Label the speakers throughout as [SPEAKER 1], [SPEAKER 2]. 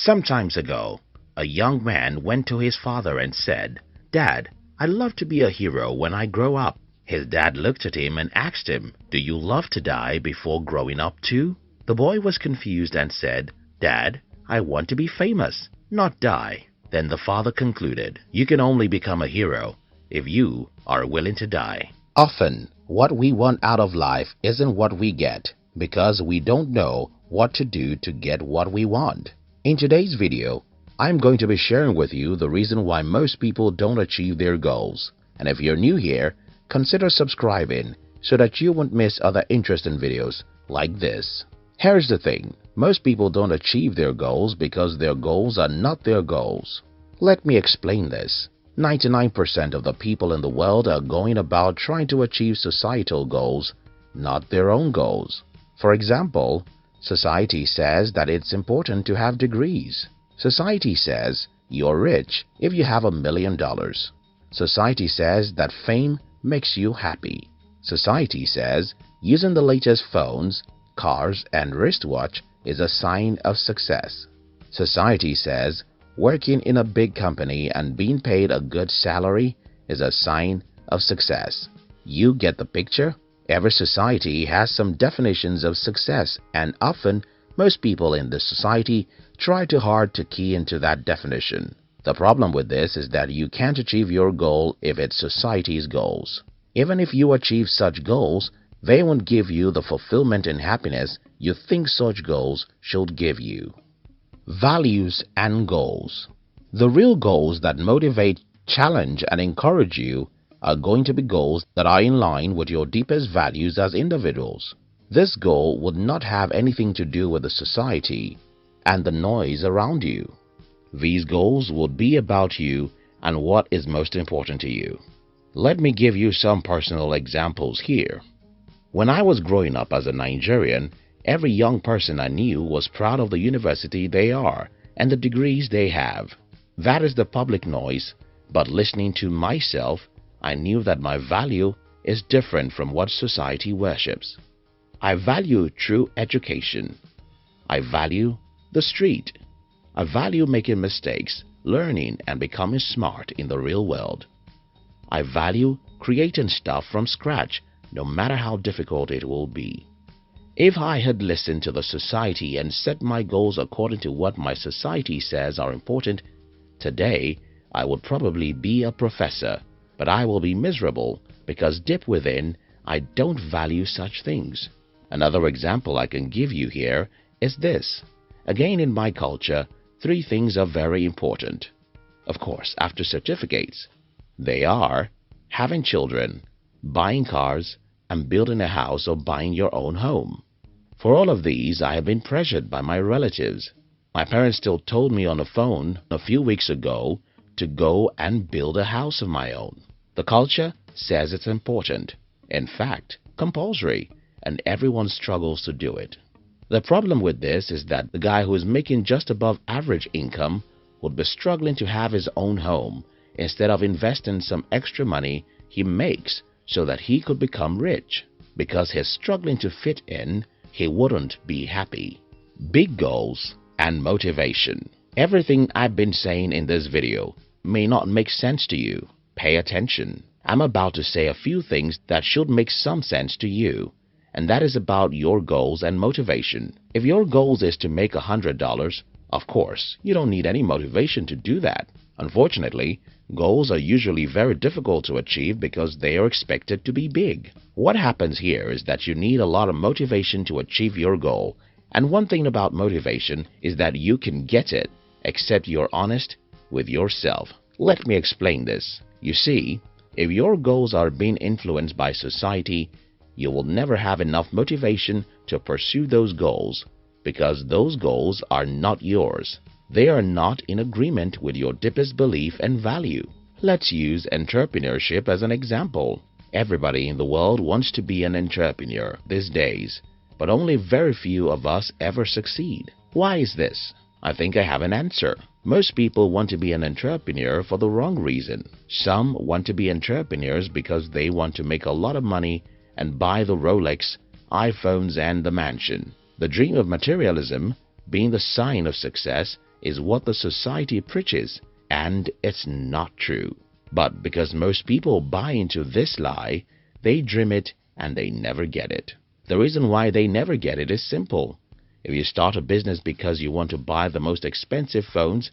[SPEAKER 1] Some times ago, a young man went to his father and said, "Dad, I'd love to be a hero when I grow up." His dad looked at him and asked him, "Do you love to die before growing up too?" The boy was confused and said, "Dad, I want to be famous, not die." Then the father concluded, "You can only become a hero if you are willing to die." Often, what we want out of life isn't what we get because we don't know what to do to get what we want. In today's video, I'm going to be sharing with you the reason why most people don't achieve their goals. And if you're new here, consider subscribing so that you won't miss other interesting videos like this. Here's the thing, most people don't achieve their goals because their goals are not their goals. Let me explain this. 99% of the people in the world are going about trying to achieve societal goals, not their own goals. For example, society says that it's important to have degrees. Society says you're rich if you have $1 million. Society says that fame makes you happy. Society says using the latest phones, cars, and wristwatch is a sign of success. Society says working in a big company and being paid a good salary is a sign of success. You get the picture? Every society has some definitions of success, and often most people in this society try too hard to key into that definition. The problem with this is that you can't achieve your goal if it's society's goals. Even if you achieve such goals, they won't give you the fulfillment and happiness you think such goals should give you. Values and goals. The real goals that motivate, challenge, and encourage you are going to be goals that are in line with your deepest values as individuals. This goal would not have anything to do with the society and the noise around you. These goals would be about you and what is most important to you. Let me give you some personal examples here. When I was growing up as a Nigerian, every young person I knew was proud of the university they are and the degrees they have. That is the public noise, but listening to myself, I knew that my value is different from what society worships. I value true education. I value the street. I value making mistakes, learning, and becoming smart in the real world. I value creating stuff from scratch, no matter how difficult it will be. If I had listened to the society and set my goals according to what my society says are important, today I would probably be a professor, but I will be miserable because deep within I don't value such things. Another example I can give you here is this. Again, in my culture, 3 things are very important. Of course, after certificates. They are having children, buying cars, and building a house or buying your own home. For all of these, I have been pressured by my relatives. My parents still told me on the phone a few weeks ago to go and build a house of my own. The culture says it's important, in fact, compulsory, and everyone struggles to do it. The problem with this is that the guy who is making just above average income would be struggling to have his own home instead of investing some extra money he makes so that he could become rich. Because he's struggling to fit in, he wouldn't be happy. Big goals and motivation. Everything I've been saying in this video may not make sense to you. Pay attention. I'm about to say a few things that should make some sense to you, and that is about your goals and motivation. If your goals is to make $100, of course, you don't need any motivation to do that. Unfortunately, goals are usually very difficult to achieve because they are expected to be big. What happens here is that you need a lot of motivation to achieve your goal, and one thing about motivation is that you can get it, except you're honest with yourself. Let me explain this. You see, if your goals are being influenced by society, you will never have enough motivation to pursue those goals because those goals are not yours. They are not in agreement with your deepest belief and value. Let's use entrepreneurship as an example. Everybody in the world wants to be an entrepreneur these days, but only very few of us ever succeed. Why is this? I think I have an answer. Most people want to be an entrepreneur for the wrong reason. Some want to be entrepreneurs because they want to make a lot of money and buy the Rolex, iPhones, and the mansion. The dream of materialism being the sign of success is what the society preaches, and it's not true. But because most people buy into this lie, they dream it and they never get it. The reason why they never get it is simple. If you start a business because you want to buy the most expensive phones,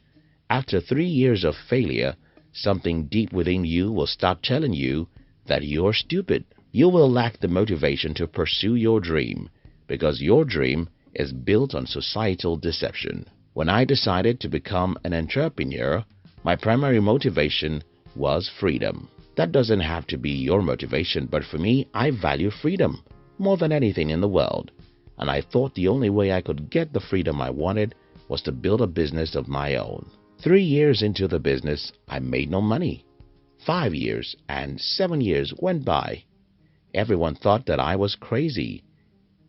[SPEAKER 1] after 3 years of failure, something deep within you will start telling you that you're stupid. You will lack the motivation to pursue your dream because your dream is built on societal deception. When I decided to become an entrepreneur, my primary motivation was freedom. That doesn't have to be your motivation, but for me, I value freedom more than anything in the world. And I thought the only way I could get the freedom I wanted was to build a business of my own. 3 years into the business, I made no money. 5 years and 7 years went by. Everyone thought that I was crazy.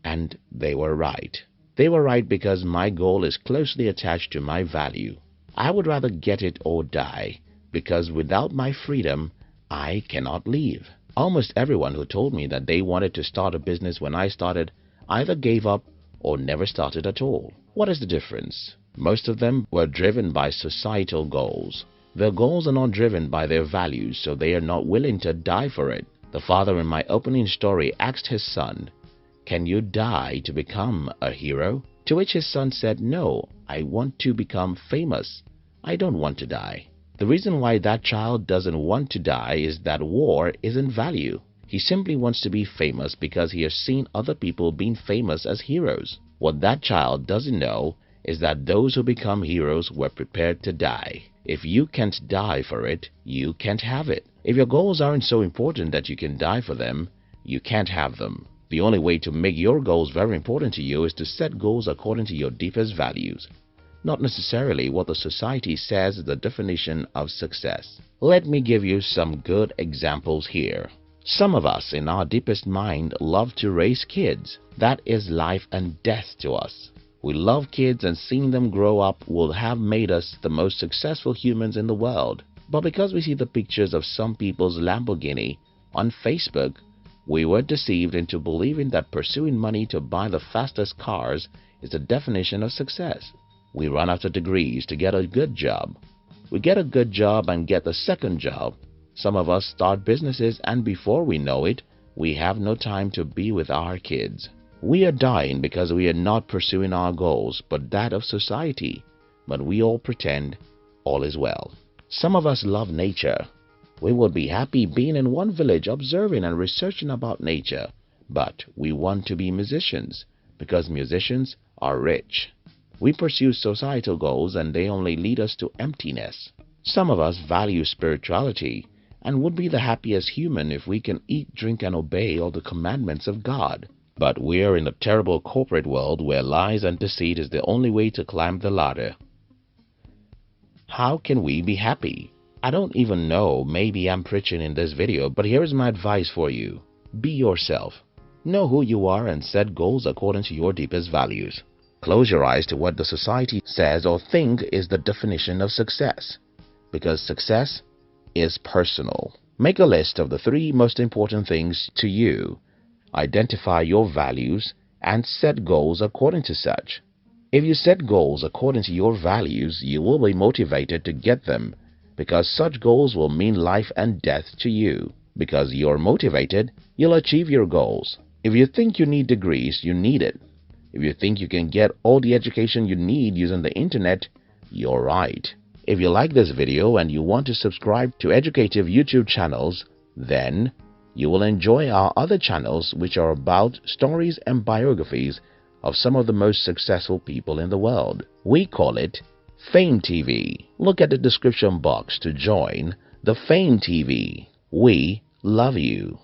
[SPEAKER 1] And they were right. They were right because my goal is closely attached to my value. I would rather get it or die, because without my freedom, I cannot leave. Almost everyone who told me that they wanted to start a business when I started either gave up or never started at all. What is the difference? Most of them were driven by societal goals. Their goals are not driven by their values, so they are not willing to die for it. The father in my opening story asked his son, "Can you die to become a hero?" To which his son said, "No, I want to become famous. I don't want to die." The reason why that child doesn't want to die is that war isn't value. He simply wants to be famous because he has seen other people being famous as heroes. What that child doesn't know is that those who become heroes were prepared to die. If you can't die for it, you can't have it. If your goals aren't so important that you can die for them, you can't have them. The only way to make your goals very important to you is to set goals according to your deepest values, not necessarily what the society says is the definition of success. Let me give you some good examples here. Some of us in our deepest mind love to raise kids. That is life and death to us. We love kids, and seeing them grow up will have made us the most successful humans in the world. But because we see the pictures of some people's Lamborghini on Facebook, we were deceived into believing that pursuing money to buy the fastest cars is the definition of success. We run after degrees to get a good job. We get a good job and get the second job. Some of us start businesses, and before we know it, we have no time to be with our kids. We are dying because we are not pursuing our goals, but that of society. But we all pretend all is well. Some of us love nature. We would be happy being in one village observing and researching about nature. But we want to be musicians because musicians are rich. We pursue societal goals, and they only lead us to emptiness. Some of us value spirituality and would be the happiest human if we can eat, drink, and obey all the commandments of God. But we are in a terrible corporate world where lies and deceit is the only way to climb the ladder. How can we be happy? I don't even know, maybe I'm preaching in this video, but here is my advice for you. Be yourself. Know who you are and set goals according to your deepest values. Close your eyes to what the society says or think is the definition of success, because success is personal. Make a list of the 3 most important things to you. Identify your values and set goals according to such. If you set goals according to your values, you will be motivated to get them, because such goals will mean life and death to you. Because you're motivated, you'll achieve your goals. If you think you need degrees, you need it. If you think you can get all the education you need using the internet, you're right. If you like this video and you want to subscribe to educative YouTube channels, then you will enjoy our other channels, which are about stories and biographies of some of the most successful people in the world. We call it Fame TV. Look at the description box to join the Fame TV. We love you.